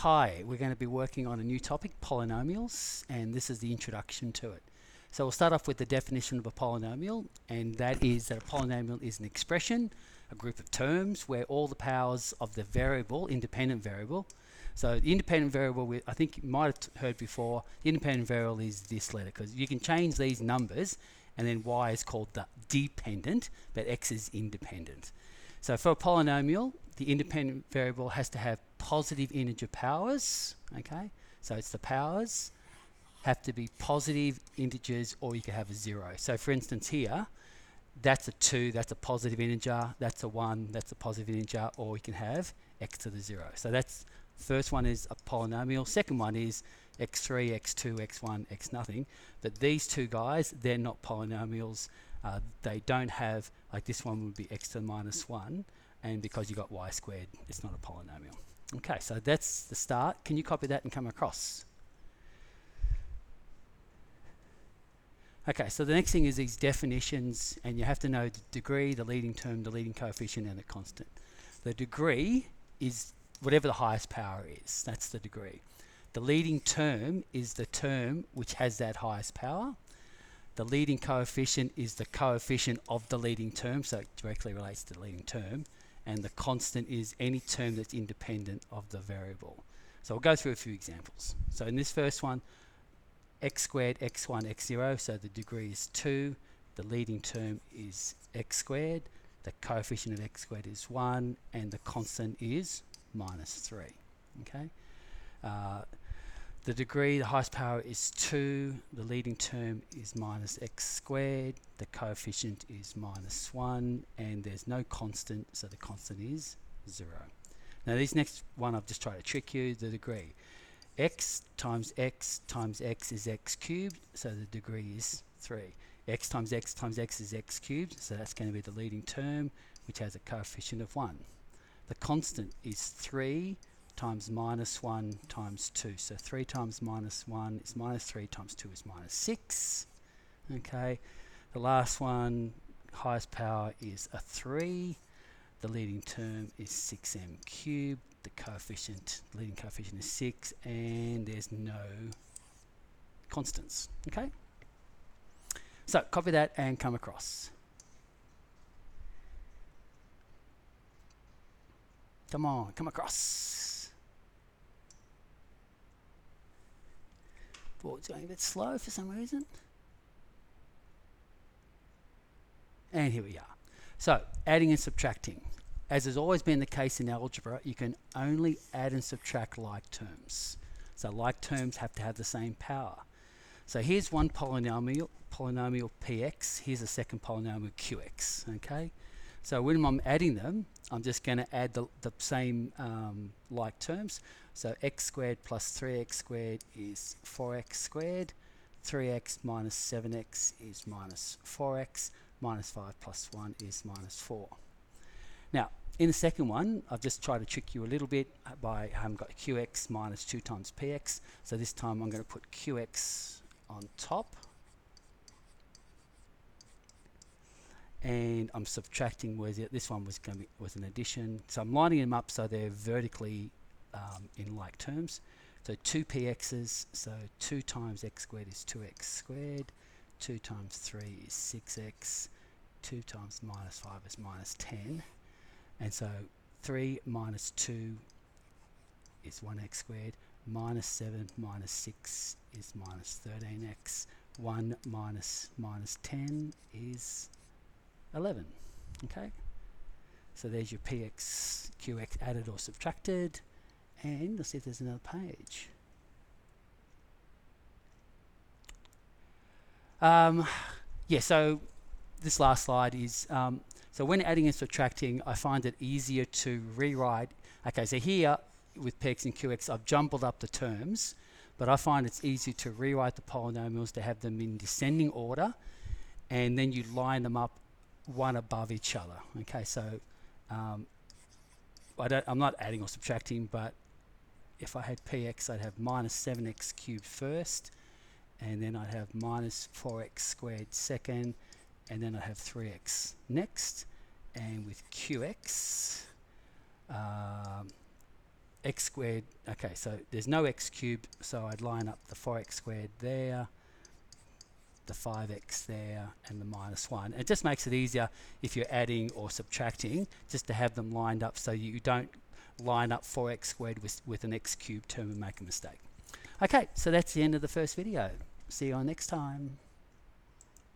Hi, we're going to be working on a new topic, polynomials, and this is the introduction to it. So we'll start off with the definition of a polynomial, and that is that a polynomial is an expression, a group of terms where all the powers of the variable, independent variable, so the independent variable, I think you might have heard before, the independent variable is this letter, because you can change these numbers, and then y is called the dependent, but x is independent. So for a polynomial, the independent variable has to have positive integer powers, okay? So it's the powers have to be positive integers, or you can have a 0. So for instance here, that's a 2, that's a positive integer, that's a 1, that's a positive integer, or we can have x to the 0. So that's, first one is a polynomial, second one is x3, x2, x1, x nothing. But these two guys, they're not polynomials. They don't have, like this one would be x to the minus 1, and because you got y squared, it's not a polynomial. Okay, so that's the start. Can you copy that and come across? Okay, so the next thing is these definitions, and you have to know the degree, the leading term, the leading coefficient, and the constant. The degree is whatever the highest power is. That's the degree. The leading term is the term which has that highest power. The leading coefficient is the coefficient of the leading term, so it directly relates to the leading term. And the constant is any term that's independent of the variable. So we'll go through a few examples. So in this first one, x squared, x1, x0, so the degree is 2. The leading term is x squared. The coefficient of x squared is 1, and the constant is minus 3. Okay. The degree, the highest power is 2. The leading term is minus x squared. The coefficient is minus 1, and there's no constant, so the constant is 0. Now this next one, I've just tried to trick you, the degree. X times x times x is x cubed, so the degree is 3. X times x times x is x cubed, so that's going to be the leading term, which has a coefficient of 1. The constant is 3 times minus 1 times 2. So 3 times minus 1 is minus 3 times 2 is minus 6. Okay. The last one, highest power is a 3. The leading term is 6m cubed. The coefficient, the leading coefficient is 6, and there's no constants. Okay. So copy that and come across. Come on, come across. Board's going a bit slow for some reason. And here we are. So, adding and subtracting. As has always been the case in algebra, you can only add and subtract like terms. So like terms have to have the same power. So here's one polynomial px. Here's a second polynomial qx. Okay. So when I'm adding them, I'm just going to add the same like terms. So x squared plus 3x squared is 4x squared. 3x minus 7x is minus 4x. Minus 5 plus 1 is minus 4. Now, in the second one, I've just tried to trick you a little bit by I haven't got qx minus 2 times px. So this time I'm going to put qx on top. And I'm subtracting, this one was going to be an addition. So I'm lining them up so they're vertically in like terms. So 2 px's, so 2 times x squared is 2x squared. 2 times 3 is 6x. 2 times minus 5 is minus 10. And so 3 minus 2 is 1x squared. Minus 7 minus 6 is minus 13x. 1 minus 10 is 11. Okay, so there's your px, qx added or subtracted, and let's see if there's another page. Yeah, so this last slide is so when adding and subtracting, I find it easier to rewrite. Okay, so here with px and qx, I've jumbled up the terms, but I find it's easier to rewrite the polynomials to have them in descending order, and then you line them up one above each other. Okay, so I'm not adding or subtracting, but if I had px, I'd have minus 7x cubed first, and then I'd have minus 4x squared second, and then I have 3x next. And with qx, x squared. Okay, so there's no x cubed, so I'd line up the 4x squared there, the 5x there, and the -1. It just makes it easier if you're adding or subtracting, just to have them lined up so you don't line up 4x squared with an x cubed term and make a mistake. Okay, so that's the end of the first video. See you on next time.